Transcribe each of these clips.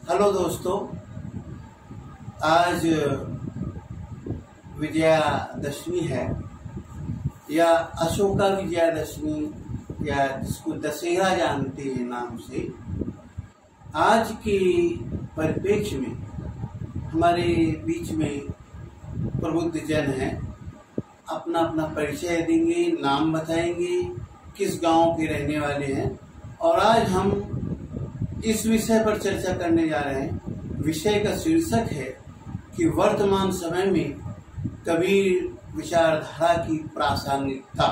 Hello दोस्तों, आज विजयादशमी है या अशोका विजयादशमी या जिसको दशहरा जानते हैं नाम से। आज के परिप्रेक्ष्य में हमारे बीच में प्रबुद्ध जन हैं, अपना अपना परिचय देंगे, नाम बताएंगे, किस गांव के रहने वाले हैं। और आज हम इस विषय पर चर्चा करने जा रहे हैं। विषय का शीर्षक है कि वर्तमान समय में कबीर विचारधारा की प्रासंगिकता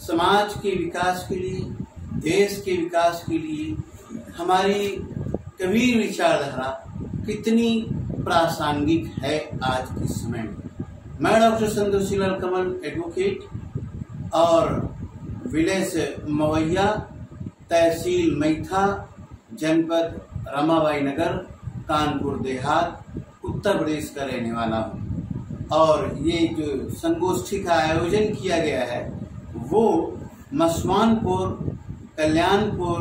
समाज के विकास के लिए, देश के विकास के लिए हमारी कबीर विचारधारा कितनी प्रासंगिक है आज के समय में। मैं डॉक्टर संतोषीलाल कमल, एडवोकेट और विलेज मवैया, तहसील मैथा, जनपद रमाबाई नगर, कानपुर देहात, उत्तर प्रदेश का रहने वाला हूँ। और ये जो संगोष्ठी का आयोजन किया गया है वो मसवानपुर, कल्याणपुर,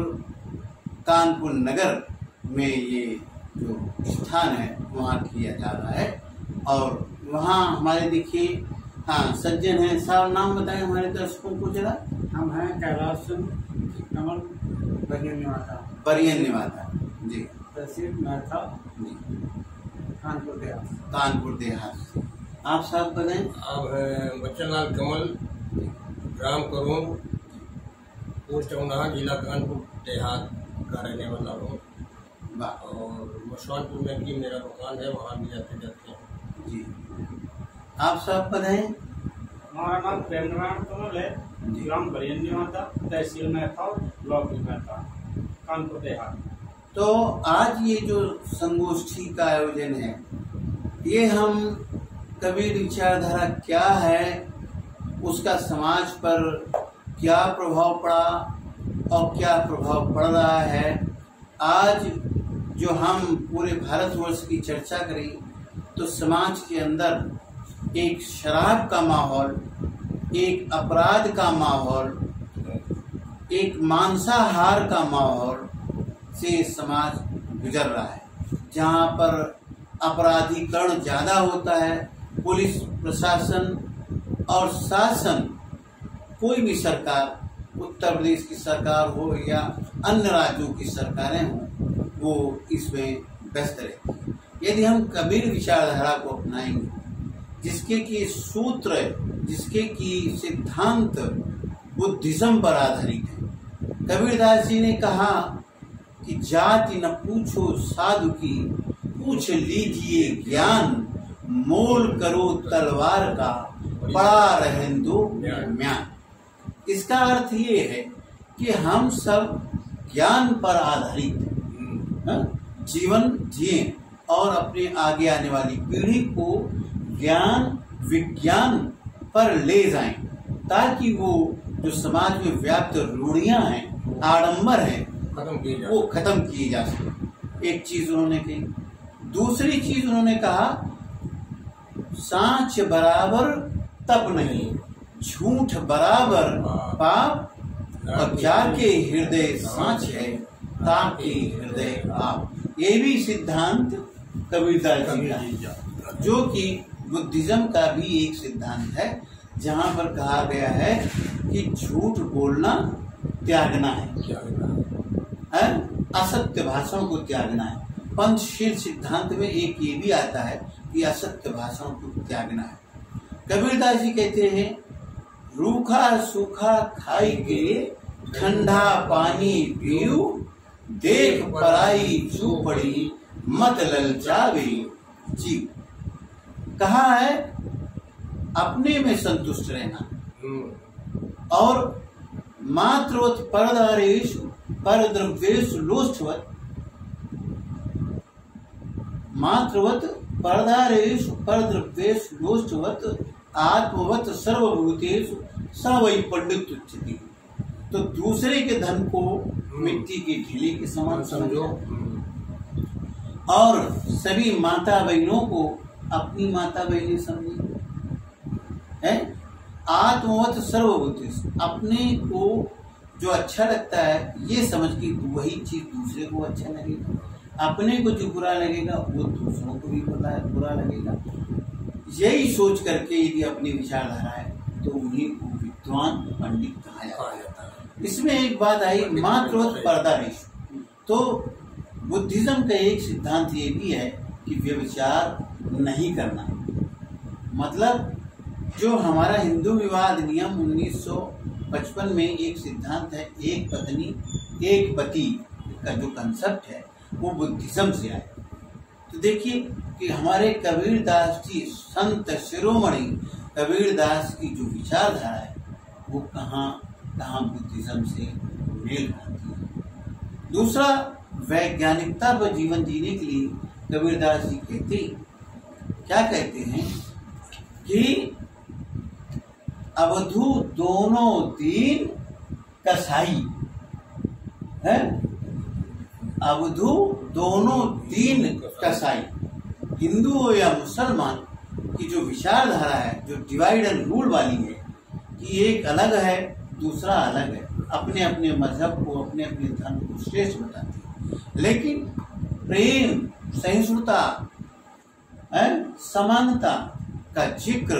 कानपुर नगर में ये जो स्थान है वहाँ किया जा रहा है। और वहाँ हमारे देखिए सज्जन हैं। साहब नाम बताएं हमारे दर्शकों को जरा। हम हैं कैलाश कमल, बरियन निवाता जी, तहसील मैथा जी, कानपुर देहात। आप साहब बताएं। आप हैं बच्चनलाल कमल, ग्राम करूण, पोस्ट चौनाहा, जिला कानपुर देहात का रहने वाला हूँ। और मसवानपुर में भी मेरा दुकान है, वहाँ भी जाते जाते हैं जी। आप साहब बताएं। हमारा नाम प्रेमनारायण कमल है, ग्राम बरियन निवाता, तहसील मैथा, ब्लॉक मैथा, कानपुर देहात। तो आज ये जो संगोष्ठी का आयोजन है, ये हम कबीर विचारधारा क्या है, उसका समाज पर क्या प्रभाव पड़ा और क्या प्रभाव पड़ रहा है, आज जो हम पूरे भारतवर्ष की चर्चा करें तो समाज के अंदर एक शराब का माहौल, एक अपराध का माहौल, एक मांसाहार का माहौल से समाज गुजर रहा है, जहाँ पर अपराधीकरण ज्यादा होता है। पुलिस प्रशासन और शासन, कोई भी सरकार, उत्तर प्रदेश की सरकार हो या अन्य राज्यों की सरकारें हों, वो इसमें व्यस्त रहती है। यदि हम कबीर विचारधारा को अपनाएंगे, जिसके की सूत्र, जिसके की सिद्धांत बुद्धिज्म पर आधारित है। कबीरदास जी ने कहा कि जाति न पूछो साधु की, पूछ लीजिए ज्ञान, मोल करो तलवार का, पड़ा रहन दो म्यान। इसका अर्थ ये है कि हम सब ज्ञान पर आधारित जीवन जिए और अपने आगे आने वाली पीढ़ी को ज्ञान विज्ञान पर ले जाएं, ताकि वो जो समाज में व्याप्त रूढ़ियां हैं, आडंबर हैं, वो खत्म किए जा सके। एक चीज उन्होंने कही। दूसरी चीज उन्होंने कहा, सांच बराबर तप नहीं, झूठ बराबर पाप, और जाके हृदय सांच है, ताके हृदय आप। ये भी सिद्धांत कबीरदास जी का है, जो कि बुद्धिज्म का भी एक सिद्धांत है, जहाँ पर कहा गया है कि झूठ बोलना त्यागना है, असत्य भाषण को त्यागना है। पंचशील सिद्धांत में एक ये भी आता है कि असत्य भाषण को त्यागना है। कबीरदास जी कहते हैं, रूखा सूखा खाई के, ठंडा पानी पीऊ, देख पराई झूपड़ी, मत ललचावे जीव। कहा है अपने में संतुष्ट रहना और मात्रवत परदारेषु परद्रव्येषु लोष्ठवत्, मात्रवत परदारेषु परद्रव्येषु लोष्ठवत्, आत्मवत सर्वभूतेषु स वै पंडित उच्यते। तो दूसरे के धन को मिट्टी के ढीले के समान समझो और सभी माता बहनों को अपनी माता बहनें समझे। है आत्मवत सर्वभूतेषु, अपने को जो अच्छा लगता है ये समझ के वही चीज दूसरे को अच्छा लगेगा। अपने को जो बुरा लगेगा वो दूसरों को भी बुरा लगेगा। यही सोच करके यदि अपनी विचारधारा है तो उन्हीं को विद्वान पंडित कहा जाता है। इसमें एक बात आई, मात्रवत परदारेश। तो बुद्धिज्म का एक सिद्धांत ये भी है कि व्यभिचार नहीं करना। मतलब जो हमारा हिंदू विवाह अधिनियम 1955 में एक सिद्धांत है, एक पत्नी एक पति का जो कंसेप्ट है वो बुद्धिज्म से आया। तो देखिए कि हमारे कबीरदास जी, संत शिरोमणि कबीरदास की जो विचारधारा है वो कहाँ बुद्धिज्म से मेल खाती है। दूसरा, वैज्ञानिकता पर जीवन जीने के लिए कबीरदास जी क्या कहते हैं कि अवधू दोनों दीन कसाई है, अवधू दोनों दीन कसाई। हिंदू हो या मुसलमान की जो विचारधारा है, जो डिवाइड एंड रूल वाली है कि एक अलग है दूसरा अलग है, अपने अपने मजहब को, अपने अपने धर्म को श्रेष्ठ बताती है, लेकिन प्रेम, सहिष्णुता, समानता का जिक्र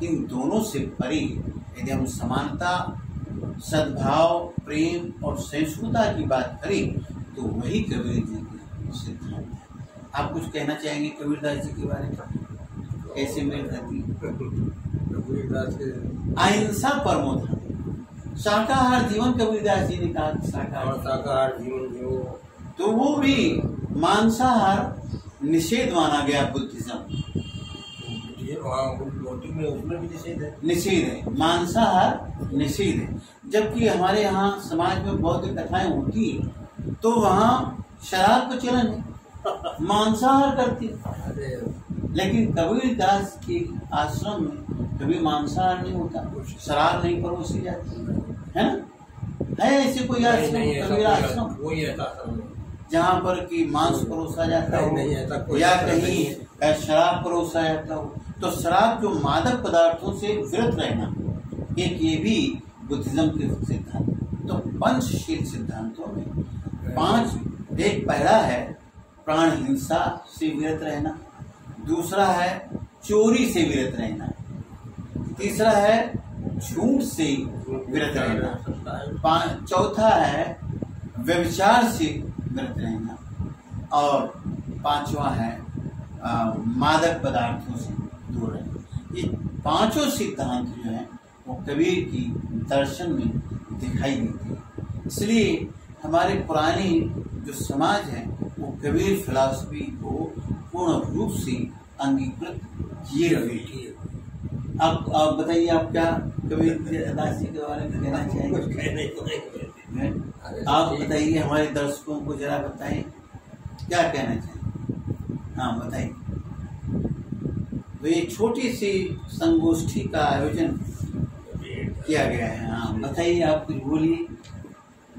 इन दोनों से परे। यदि हम समानता, सद्भाव, प्रेम और सहिष्णुता की बात करें तो वही कबीर जी की सिद्धांत है। आप कुछ कहना चाहेंगे कबीरदास जी के बारे में? कैसे मेल खाती? कबीरदास के अहिंसा परमो धर्म, शाकाहार जीवन कबीरदास जी ने कहा शाकाहार जीवन जो, तो वो भी मांसाहार निषेध माना गया बुद्धिज्म। उसमें भी निषेध है, मांसाहार निषेध है। जबकि हमारे यहाँ समाज में बौद्ध कथाएं होती है तो वहाँ शराब का चलन है, मांसाहार करती है। लेकिन कबीरदास के आश्रम में कभी मांसाहार नहीं होता, शराब नहीं परोसी जाती है ना। है ऐसे कोई आश्रम, कबीर आश्रम जहाँ पर कि मांस परोसा जाता हो या कहीं शराब परोसा जाता हो? तो शराब जो मादक पदार्थों से विरत रहना, एक ये भी बुद्धिज्म के सिद्धांत। तो पंचशील सिद्धांतों में 5, एक पहला है प्राण हिंसा से विरत रहना, दूसरा है चोरी से विरत रहना, तीसरा है झूठ से विरत रहना, चौथा है व्यभिचार से विरत रहना, और 5वां है मादक पदार्थों से दूर रहना। ये 5 सिद्धांत जो है वो कबीर की दर्शन में दिखाई देते हैं। इसलिए हमारे पुराने जो समाज है वो कबीर फिलॉसफी को पूर्ण रूप से अंगीकृत किए हुए। अब बताइए, आप क्या कबीर दास जी के बारे में कहना चाहेंगे? आप बताइए, हमारे दर्शकों को जरा बताएं क्या कहना चाहिए। हाँ बताइए। तो ये छोटी सी संगोष्ठी का आयोजन किया गया है। हाँ बताइए, आप कुछ बोलिए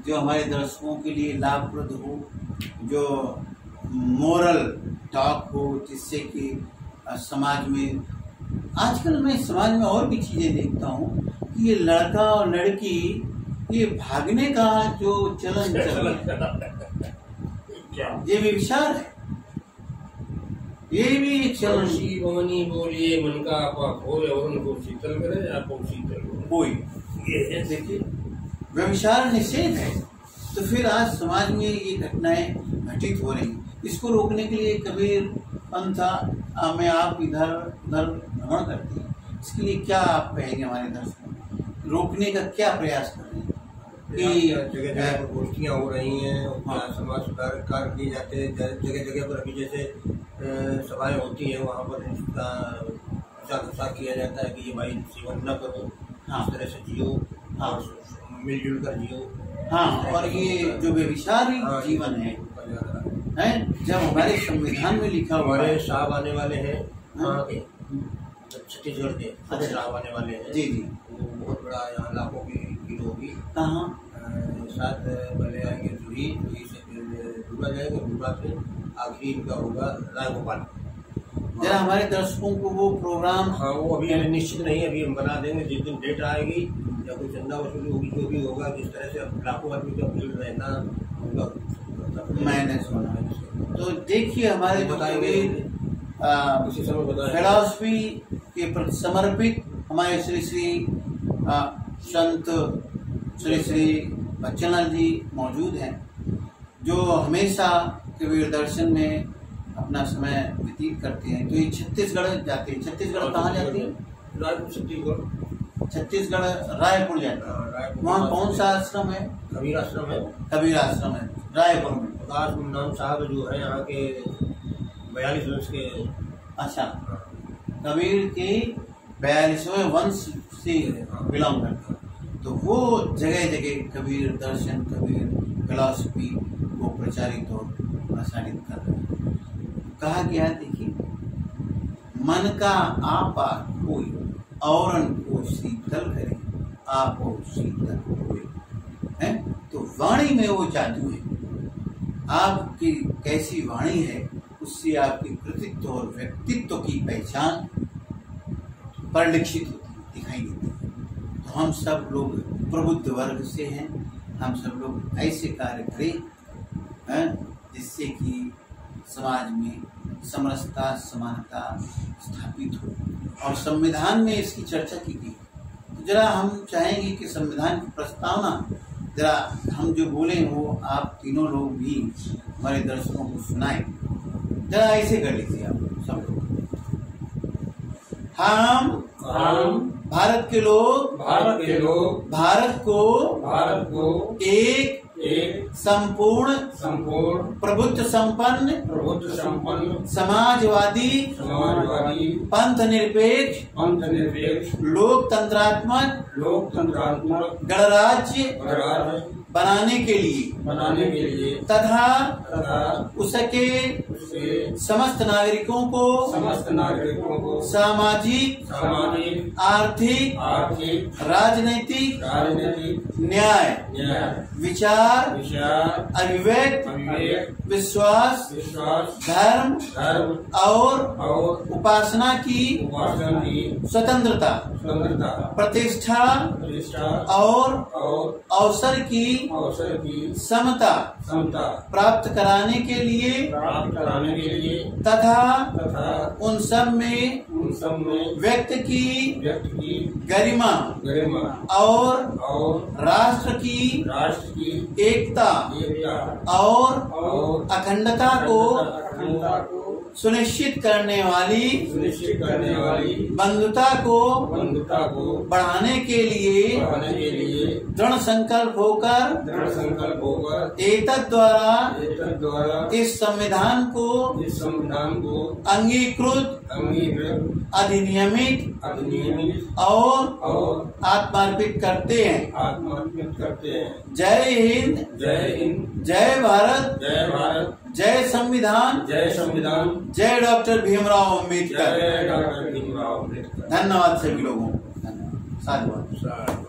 जो हमारे दर्शकों के लिए लाभप्रद हो, जो मोरल टॉक हो, जिससे कि समाज में, आजकल मैं समाज में और भी चीजें देखता हूँ कि ये लड़का और लड़की ये भागने का जो चलन चल रहा है, ये भी विचार है, ये भी एक चलन। शिवमणि बोलिए मन का आपा खोए और उनको शीतल करे, आपको शीतल कोई ये देखिए व्यभिचार निषेध है। तो फिर आज समाज में ये घटनाएं घटित हो रही, इसको रोकने के लिए कबीर पंथा में आप इधर उधर भ्रमण करते हैं, इसके लिए क्या आप कहेंगे हमारे दर्शकों को? रोकने का क्या प्रयास कर रहे हैं? जगह जगह पर गोष्ठियाँ हो रही हैं, समाज सुधार कार्य किए जाते हैं, जगह जगह पर अभी जैसे सभाएं होती हैं वहाँ पर इसका प्रचार किया जाता है कि ये भाई सेवन न करो, इस तरह से जियो, मिलजुल कर जियो। हाँ, और ये जो व्यभिचारी जीवन है जब हमारे संविधान में लिखा हुआ है, साहब आने वाले हैं छत्तीसगढ़ के, साहब आने वाले हैं जी जी, बहुत बड़ा यहाँ लाखों की भीड़ होगी। कहाँ? साथ पहले आएंगे जुही से डूबा जाएगा, डूबा से आखिरी इनका होगा रायगोपाल। जरा हमारे दर्शकों को वो प्रोग्राम, हाँ वो अभी निश्चित नहीं, अभी हम बना देंगे जिस दिन डेट आएगी या कोई चंदा वसूली होगी, जो भी होगा, जिस तरह से लाखों आदमी का भीड़ रहना, उनका मैंने सुना। तो देखिए हमारे जो कबीर फिलॉसफी के प्रति समर्पित हमारे श्री श्री संत श्री श्री बच्चनलाल जी मौजूद हैं, जो हमेशा कबीर दर्शन में अपना समय व्यतीत करते हैं। तो ये छत्तीसगढ़ जाते हैं। छत्तीसगढ़ कहाँ जाते हैं? रायपुर। छत्तीसगढ़ रायपुर जाते हैं। वहाँ कौन सा आश्रम है? कबीर आश्रम है। कबीर आश्रम है रायपुर में। प्रकाश मुंडाम साहब जो है यहाँ के 42 वंश के। अच्छा, कबीर के 42वें वंश से बिलोंग करते हैं। तो वो जगह जगह कबीर दर्शन, कबीर फिलॉसफी को प्रचारित और प्रसारित कर रहे हैं। कहा गया, देखिए, मन का आपा कोई औरन को शीतल करे, आप शीतल हुए है। तो वाणी में वो जादू है। आपकी कैसी वाणी है, उससे आपके कृतित्व और व्यक्तित्व की पहचान परिलक्षित होती, दिखाई देती है। तो हम सब लोग प्रबुद्ध वर्ग से हैं। हम सब लोग ऐसे कार्य करें जिससे कि समाज में समरसता, समानता स्थापित हो। और संविधान में इसकी चर्चा की गई। तो जरा हम चाहेंगे कि संविधान की प्रस्तावना जरा हम जो बोले वो आप तीनों लोग भी हमारे दर्शकों को सुनाएं। जरा ऐसे कर लीजिए आप सब लोग। हम भारत के लोग भारत को एक संपूर्ण प्रबुद्ध संपन्न समाजवादी पंथ निरपेक्ष लोकतंत्रात्मक गणराज्य बनाने के लिए तथा उसके समस्त नागरिकों को सामाजिक आर्थिक राजनैतिक न्याय विचार अभिव्यक्ति विश्वास धर्म और उपासना की स्वतंत्रता प्रतिष्ठा और अवसर की समता प्राप्त कराने के लिए तथा उन सब में व्यक्ति की गरिमा और राष्ट्र की एकता और अखंडता को सुनिश्चित करने वाली बंधुता को बढ़ाने के लिए दृढ़ संकल्प होकर एतद् द्वारा इस संविधान को अंगीकृत अधिनियमित और आत्मार्पित करते हैं। जय हिंद, जय भारत, जय संविधान, जय डॉक्टर भीमराव अम्बेडकर। धन्यवाद सभी लोगों को। धन्यवाद। साधुवाद।